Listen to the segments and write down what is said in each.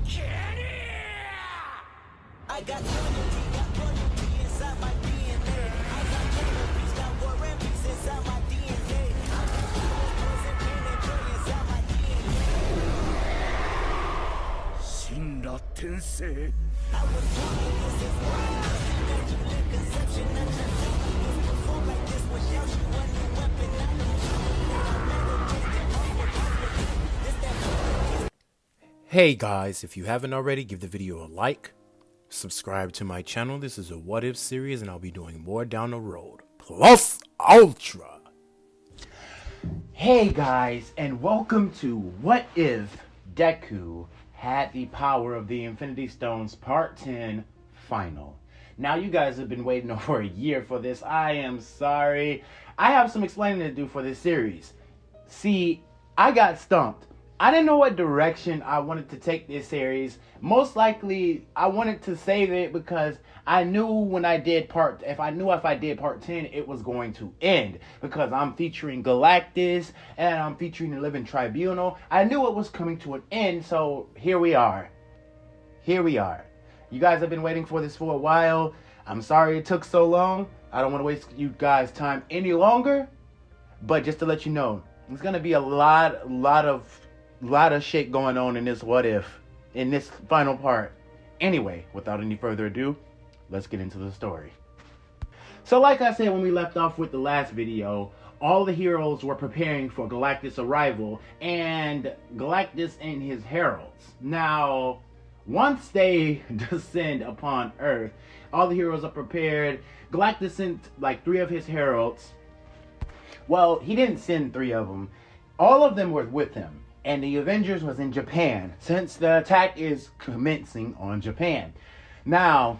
I got royalty inside my DNA. I got cannabis, got war and peace inside my DNA. I got poison, pain, and joy inside my DNA. 死んだ天性 I was born this is wild. Immaculate conception, I just never used before like this. Without you, one new weapon. I know Hey guys, if you haven't already, give the video a like, subscribe to my channel. This is a what if series and I'll be doing more down the road. Plus Ultra. Hey guys, and welcome to What If Deku Had the Power of the Infinity Stones Part 10 Final. Now you guys have been waiting over a year for this. I am sorry. I have some explaining to do for this series. See, I got stumped. I didn't know what direction I wanted to take this series. Most likely, I wanted to save it because I knew when I did if I did part 10, it was going to end. Because I'm featuring Galactus and I'm featuring the Living Tribunal. I knew it was coming to an end, so here we are. Here we are. You guys have been waiting for this for a while. I'm sorry it took so long. I don't want to waste you guys' time any longer. But just to let you know, there's going to be a lot of shit going on in this what if, in this final part. Anyway, without any further ado, let's get into the story. So like I said when we left off with the last video, all the heroes were preparing for Galactus' arrival and Galactus and his heralds. Now, once they descend upon Earth, all the heroes are prepared. Galactus sent like 3 of his heralds. Well, he didn't send 3 of them. All of them were with him. And the Avengers was in Japan, since the attack is commencing on Japan. Now,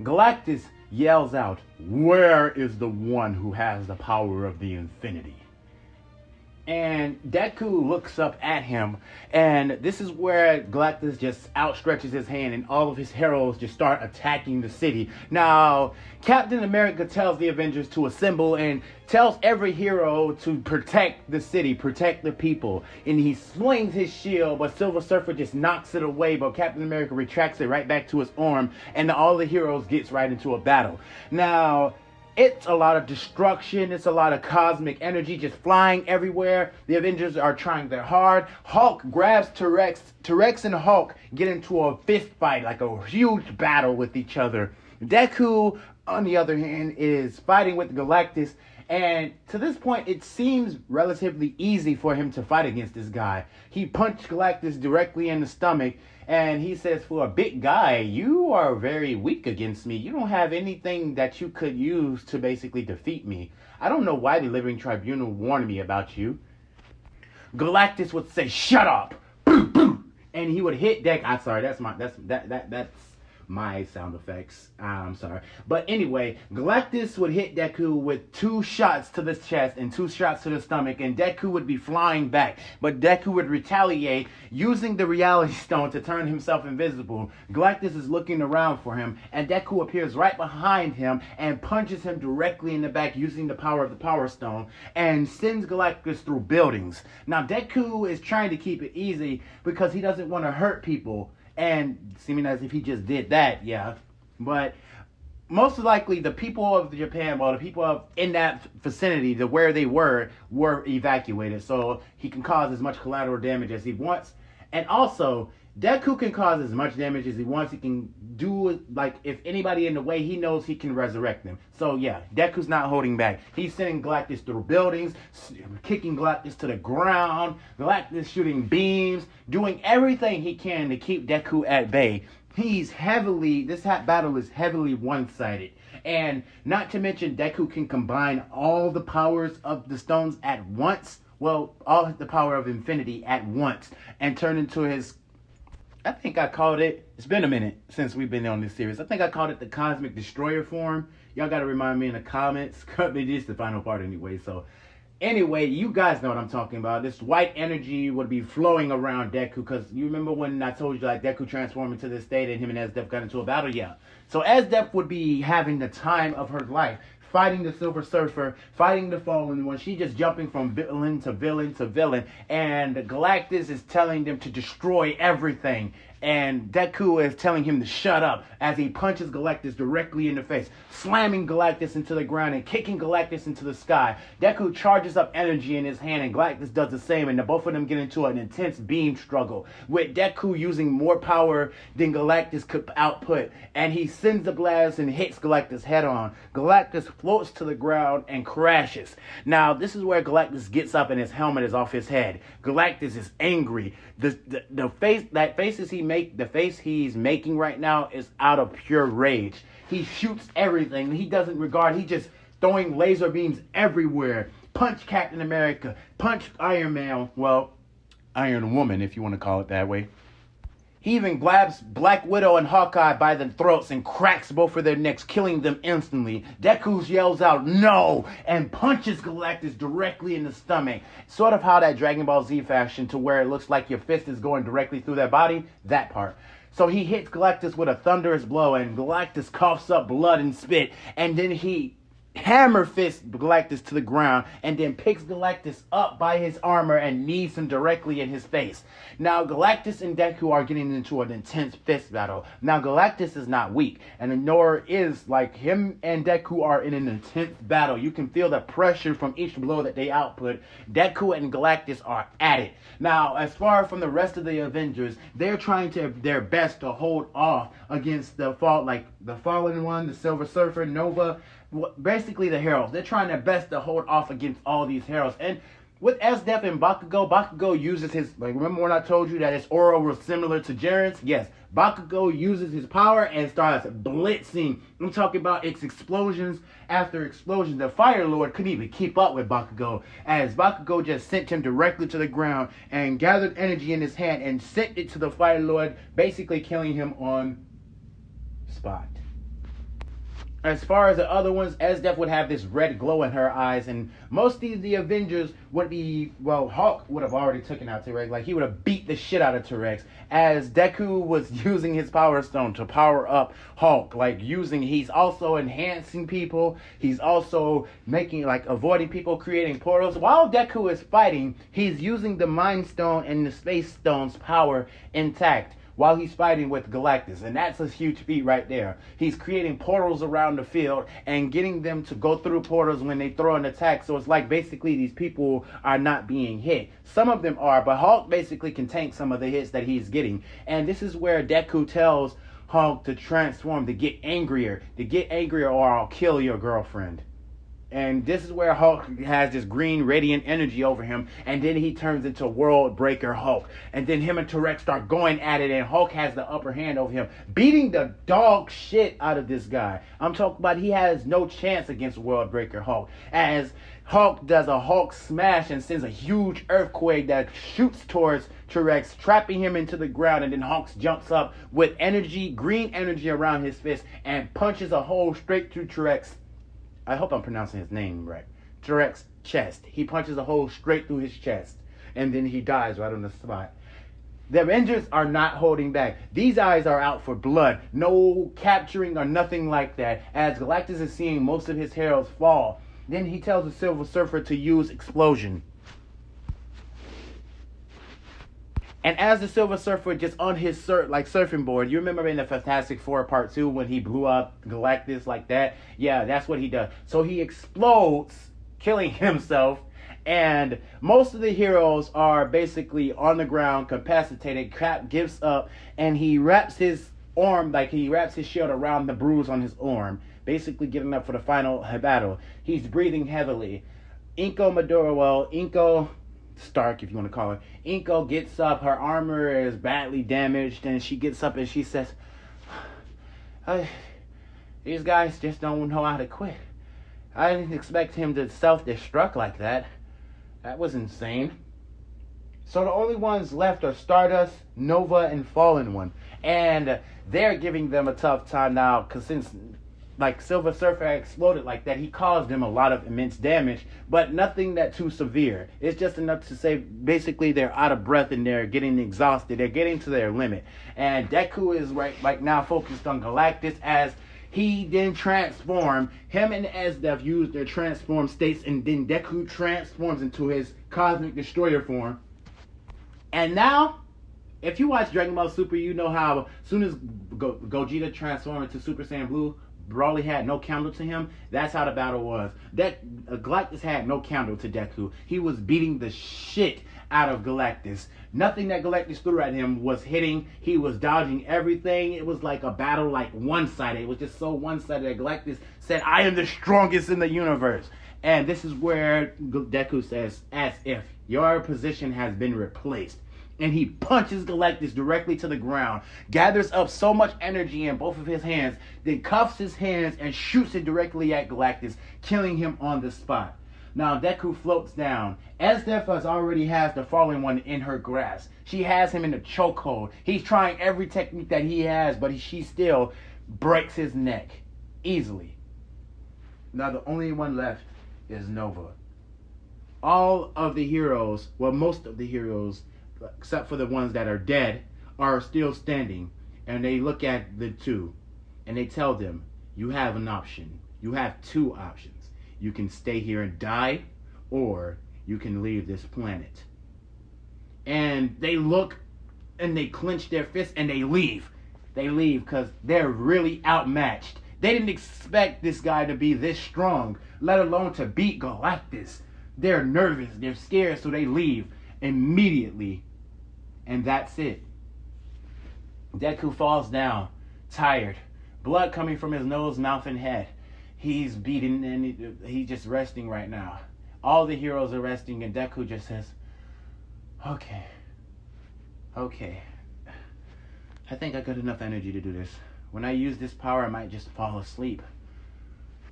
Galactus yells out, "Where is the one who has the power of the infinity?" And Deku looks up at him, and this is where Galactus just outstretches his hand and all of his heralds just start attacking the city. Now, Captain America tells the Avengers to assemble and tells every hero to protect the city, protect the people. And he slings his shield, but Silver Surfer just knocks it away, but Captain America retracts it right back to his arm, and all the heroes gets right into a battle. Now, it's a lot of destruction. It's a lot of cosmic energy just flying everywhere. The Avengers are trying their hard. Hulk grabs T-Rex. T-Rex and Hulk get into a fist fight, like a huge battle with each other. Deku, on the other hand, is fighting with Galactus. And to this point, it seems relatively easy for him to fight against this guy. He punched Galactus directly in the stomach. And he says, for a big guy, you are very weak against me. You don't have anything that you could use to basically defeat me. I don't know why the Living Tribunal warned me about you. Galactus would say, "Shut up!" Boo, boo. And he would hit Deku. I'm sorry, that's my sound effects. I'm sorry. But anyway, Galactus would hit Deku with 2 shots to the chest and 2 shots to the stomach, and Deku would be flying back. But Deku would retaliate using the Reality Stone to turn himself invisible. Galactus is looking around for him, and Deku appears right behind him and punches him directly in the back using the power of the Power Stone and sends Galactus through buildings. Now, Deku is trying to keep it easy because he doesn't want to hurt people. And seeming as if he just did that, yeah. But most likely the people of Japan, well, the people in that vicinity, to where they were evacuated. So he can cause as much collateral damage as he wants. And also, Deku can cause as much damage as he wants. He can do, like, if anybody in the way, he knows he can resurrect them. So, yeah, Deku's not holding back. He's sending Galactus through buildings, kicking Galactus to the ground, Galactus shooting beams, doing everything he can to keep Deku at bay. This battle is heavily one-sided. And not to mention, Deku can combine all the powers of the stones at once. Well, all the power of infinity at once. And turn into his, I think I called it, it's been a minute since we've been on this series. I think I called it the Cosmic Destroyer form. Y'all got to remind me in the comments. This is the final part anyway. So anyway, you guys know what I'm talking about. This white energy would be flowing around Deku. Because you remember when I told you like Deku transformed into this state and him and Esdef got into a battle? Yeah. So Esdef would be having the time of her life, fighting the Silver Surfer, fighting the Fallen One. She's just jumping from villain to villain to villain. And Galactus is telling them to destroy everything. And Deku is telling him to shut up as he punches Galactus directly in the face, slamming Galactus into the ground and kicking Galactus into the sky. Deku charges up energy in his hand and Galactus does the same, and the both of them get into an intense beam struggle, with Deku using more power than Galactus could output. And he sends the blast and hits Galactus head on. Galactus floats to the ground and crashes. Now, this is where Galactus gets up and his helmet is off his head. Galactus is angry. The face he's making right now is out of pure rage. He shoots everything. He doesn't regard. He's just throwing laser beams everywhere. Punch Captain America. Punch Iron Man. Well, Iron Woman, if you want to call it that way. He even grabs Black Widow and Hawkeye by the throats and cracks both of their necks, killing them instantly. Deku yells out, "No!" and punches Galactus directly in the stomach. Sort of how that Dragon Ball Z fashion, to where it looks like your fist is going directly through their body. That part. So he hits Galactus with a thunderous blow, and Galactus coughs up blood and spit, and then he hammer fists Galactus to the ground and then picks Galactus up by his armor and knees him directly in his face. Now, Galactus and Deku are getting into an intense fist battle. Now, Galactus is not weak, and nor is, like, him and Deku are in an intense battle. You can feel the pressure from each blow that they output. Deku and Galactus are at it. Now, as far from the rest of the Avengers, they're trying their best to hold off against the Fallen One, the Silver Surfer, Nova, basically the heroes. They're trying their best to hold off against all these heroes. And with Esdef and Bakugo uses his, remember when I told you that his aura was similar to Jiren's? Yes, Bakugo uses his power and starts blitzing. I'm talking about its explosions after explosions. The Fire Lord couldn't even keep up with Bakugo, as Bakugo just sent him directly to the ground and gathered energy in his hand and sent it to the Fire Lord, basically killing him on spot. As far as the other ones, Esdef would have this red glow in her eyes, and most of the Avengers would be, Hulk would have already taken out T-Rex. Like, he would have beat the shit out of T-Rex, as Deku was using his Power Stone to power up Hulk. He's also enhancing people. He's also avoiding people, creating portals. While Deku is fighting, he's using the Mind Stone and the Space Stone's power intact while he's fighting with Galactus. And that's a huge feat right there. He's creating portals around the field and getting them to go through portals when they throw an attack. So it's like basically these people are not being hit. Some of them are, but Hulk basically can tank some of the hits that he's getting. And this is where Deku tells Hulk to transform, to get angrier or I'll kill your girlfriend. And this is where Hulk has this green radiant energy over him. And then he turns into World Breaker Hulk. And then him and T-Rex start going at it. And Hulk has the upper hand over him, beating the dog shit out of this guy. I'm talking about he has no chance against World Breaker Hulk, as Hulk does a Hulk smash and sends a huge earthquake that shoots towards T-Rex, trapping him into the ground. And then Hulk jumps up with energy, green energy around his fist, and punches a hole straight through T-Rex. I hope I'm pronouncing his name right. T-Rex's chest. He punches a hole straight through his chest. And then he dies right on the spot. The Avengers are not holding back. These eyes are out for blood. No capturing or nothing like that, as Galactus is seeing most of his heroes fall. Then he tells the Silver Surfer to use explosion. And as the Silver Surfer just on his surfing board, you remember in the Fantastic Four Part 2 when he blew up Galactus like that? Yeah, that's what he does. So he explodes, killing himself. And most of the heroes are basically on the ground, capacitated. Cap gives up, and he wraps his arm, he wraps his shield around the bruise on his arm, basically giving up for the final battle. He's breathing heavily. Inko Stark, if you want to call her. Inko gets up. Her armor is badly damaged, and she gets up and she says, these guys just don't know how to quit. I didn't expect him to self-destruct like that. That was insane. So the only ones left are Stardust, Nova, and Fallen One. And they're giving them a tough time now, because since Silver Surfer exploded like that, he caused them a lot of immense damage, but nothing that too severe. It's just enough to say basically they're out of breath and they're getting exhausted. They're getting to their limit. And Deku is right now focused on Galactus, as He then transformed. Him and Esdev used their transformed states, and then Deku transforms into his cosmic destroyer form. And now, if you watch Dragon Ball Super, you know how as soon as Gogeta transformed into Super Saiyan Blue, Broly had no counter to him. That's how the battle was. Galactus had no counter to Deku. He was beating the shit out of Galactus. Nothing that Galactus threw at him was hitting. He was dodging everything. It was like a battle, like one-sided. It was just so one-sided that Galactus said, "I am the strongest in the universe." And this is where Deku says, "As if your position has been replaced." And he punches Galactus directly to the ground, gathers up so much energy in both of his hands, then cuffs his hands and shoots it directly at Galactus, killing him on the spot. Now Deku floats down. Esdeath already has the fallen one in her grasp. She has him in a chokehold. He's trying every technique that he has, but she still breaks his neck easily. Now the only one left is Nova. All of the heroes, well, most of the heroes, except for the ones that are dead, are still standing. And they look at the two and they tell them, "You have an option. You have two options. You can stay here and die, or you can leave this planet." And they look and they clench their fists and they leave. They leave because they're really outmatched. They didn't expect this guy to be this strong, let alone to beat Galactus. They're nervous, they're scared, so they leave immediately. And that's it. Deku falls down, tired, blood coming from his nose, mouth, and head. He's beaten and he's just resting right now. All the heroes are resting, and Deku just says, okay, I think I got enough energy to do this. When I use this power, I might just fall asleep.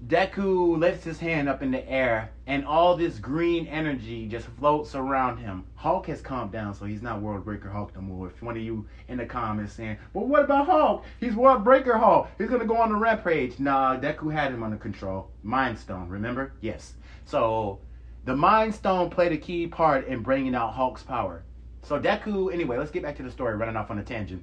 Deku lifts his hand up in the air, and all this green energy just floats around him. Hulk has calmed down, so he's not World Breaker Hulk no more. If one of you in the comments saying, "Well, what about Hulk? He's World Breaker Hulk. He's going to go on a rampage." Nah, Deku had him under control. Mind Stone, remember? Yes. So, the Mind Stone played a key part in bringing out Hulk's power. So, Deku, anyway, let's get back to the story, running off on a tangent.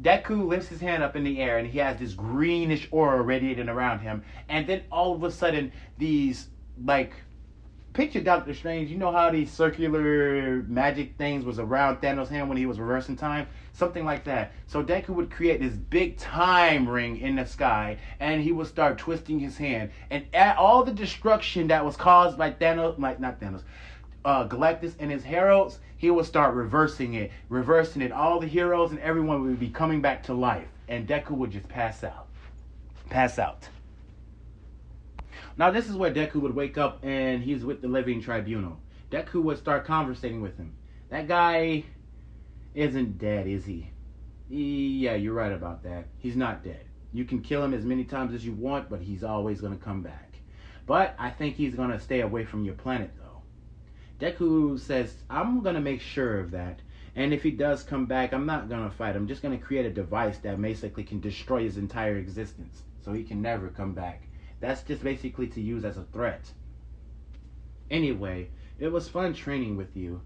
Deku lifts his hand up in the air and he has this greenish aura radiating around him. And then all of a sudden, these, like, picture Doctor Strange. You know how these circular magic things was around Thanos' hand when he was reversing time? Something like that. So Deku would create this big time ring in the sky and he would start twisting his hand. And all the destruction that was caused by Thanos, Galactus and his heralds, he would start reversing it. All the heroes and everyone would be coming back to life. And Deku would just pass out. Now this is where Deku would wake up and he's with the Living Tribunal. Deku would start conversating with him. That guy isn't dead, is he? Yeah, you're right about that. He's not dead. You can kill him as many times as you want, but he's always going to come back. But I think he's going to stay away from your planet, though. Deku says, "I'm going to make sure of that. And if he does come back, I'm not going to fight. I'm just going to create a device that basically can destroy his entire existence. So he can never come back. That's just basically to use as a threat. Anyway, it was fun training with you.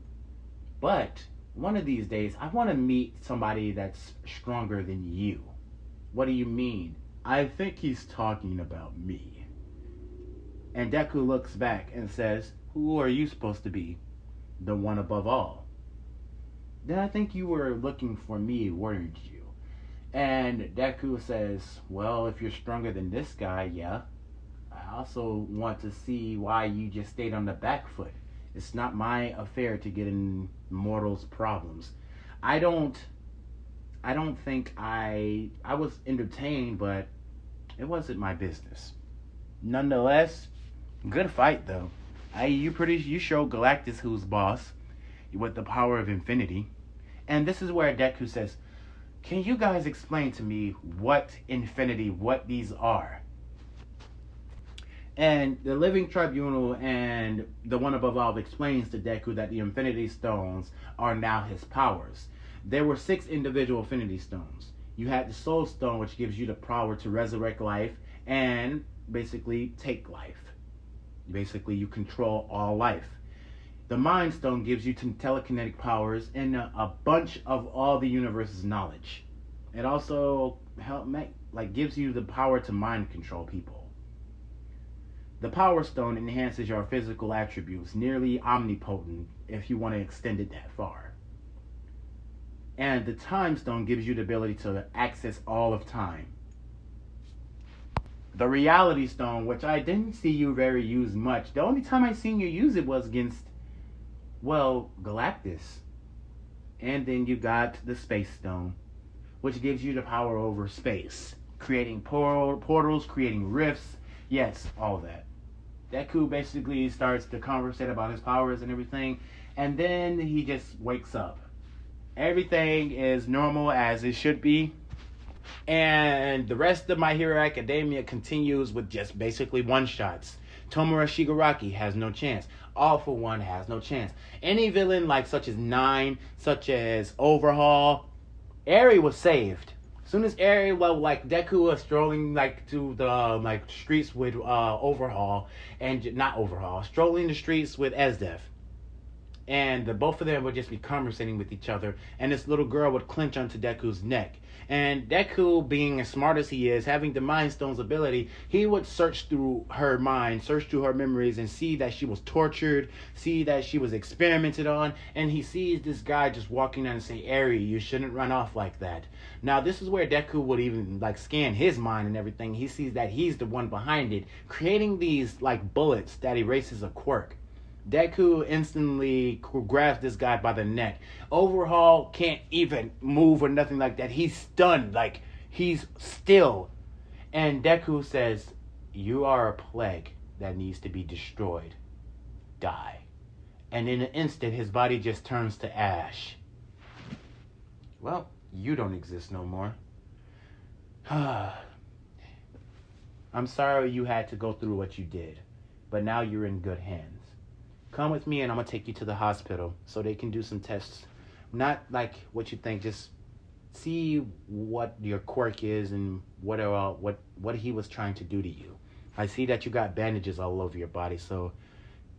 But one of these days, I want to meet somebody that's stronger than you." "What do you mean?" "I think he's talking about me." And Deku looks back and says, "Who are you supposed to be?" "The one above all." "Then I think you were looking for me, weren't you?" And Deku says, "Well, if you're stronger than this guy, yeah. I also want to see why you just stayed on the back foot. It's not my affair to get in mortals' problems. I don't think I was entertained, but it wasn't my business. Nonetheless, good fight though. You showed Galactus who's boss with the power of infinity." And this is where Deku says, "Can you guys explain to me what these are?" And the Living Tribunal and the one above all explains to Deku that the Infinity Stones are now his powers. There were 6 individual Infinity Stones. You had the Soul Stone, which gives you the power to resurrect life and basically take life. Basically, you control all life. The Mind Stone gives you telekinetic powers and a bunch of all the universe's knowledge. It also like gives you the power to mind control people. The Power Stone enhances your physical attributes, nearly omnipotent if you want to extend it that far. And the Time Stone gives you the ability to access all of time. The Reality Stone, which I didn't see you very use much. The only time I seen you use it was against, well, Galactus. And then you got the Space Stone, which gives you the power over space, creating portals, creating rifts. Yes, all that. Deku basically starts to conversate about his powers and everything, and then he just wakes up. Everything is normal as it should be, and the rest of My Hero Academia continues with just basically one-shots. Tomura Shigaraki has no chance. All for One has no chance. Any villain like such as Nine, such as Overhaul, Eri was saved. As soon as Eri, well, like Deku was strolling like to the like streets with Overhaul, and not Overhaul, strolling the streets with Esdeath, and the both of them would just be conversating with each other, and this little girl would clench onto Deku's neck. And Deku, being as smart as he is, having the Mind Stone's ability, he would search through her mind, search through her memories, and see that she was tortured, see that she was experimented on, and he sees this guy just walking down and say, Eri, you shouldn't run off like that. Now, this is where Deku would even, like, scan his mind and everything. He sees that he's the one behind it, creating these, like, bullets that erases a quirk. Deku instantly grabs this guy by the neck. Overhaul can't even move or nothing like that. He's stunned, like he's still. And Deku says, you are a plague that needs to be destroyed. Die. And in an instant, his body just turns to ash. Well, you don't exist no more. I'm sorry you had to go through what you did, but now you're in good hands. Come with me and I'm going to take you to the hospital so they can do some tests. Not like what you think, just see what your quirk is and what he was trying to do to you. I see that you got bandages all over your body, so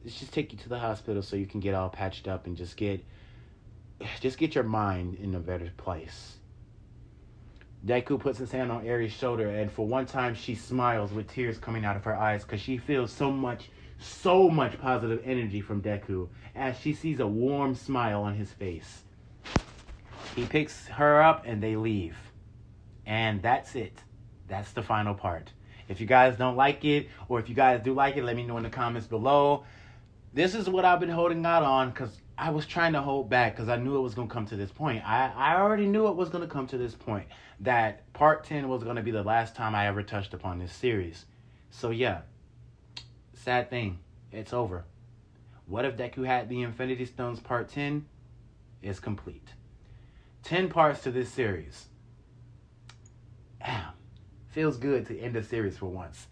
let's just take you to the hospital so you can get all patched up and just get your mind in a better place. Deku puts his hand on Eri's shoulder, and for one time she smiles with tears coming out of her eyes because she feels so much positive energy from Deku as she sees a warm smile on his face. He picks her up and they leave. And that's it. That's the final part. If you guys don't like it, or if you guys do like it, let me know in the comments below. This is what I've been holding out on because I was trying to hold back because I knew it was going to come to this point. I already knew it was going to come to this point, that part 10 was going to be the last time I ever touched upon this series. So yeah. Sad thing, it's over. What If Deku Had the Infinity Stones Part 10 is complete. 10 parts to this series. Feels good to end a series for once.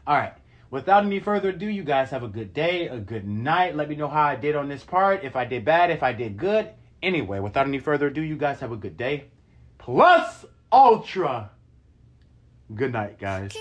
Alright, without any further ado, you guys have a good day, a good night. Let me know how I did on this part, if I did bad, if I did good. Anyway, without any further ado, you guys have a good day. Plus Ultra. Good night, guys.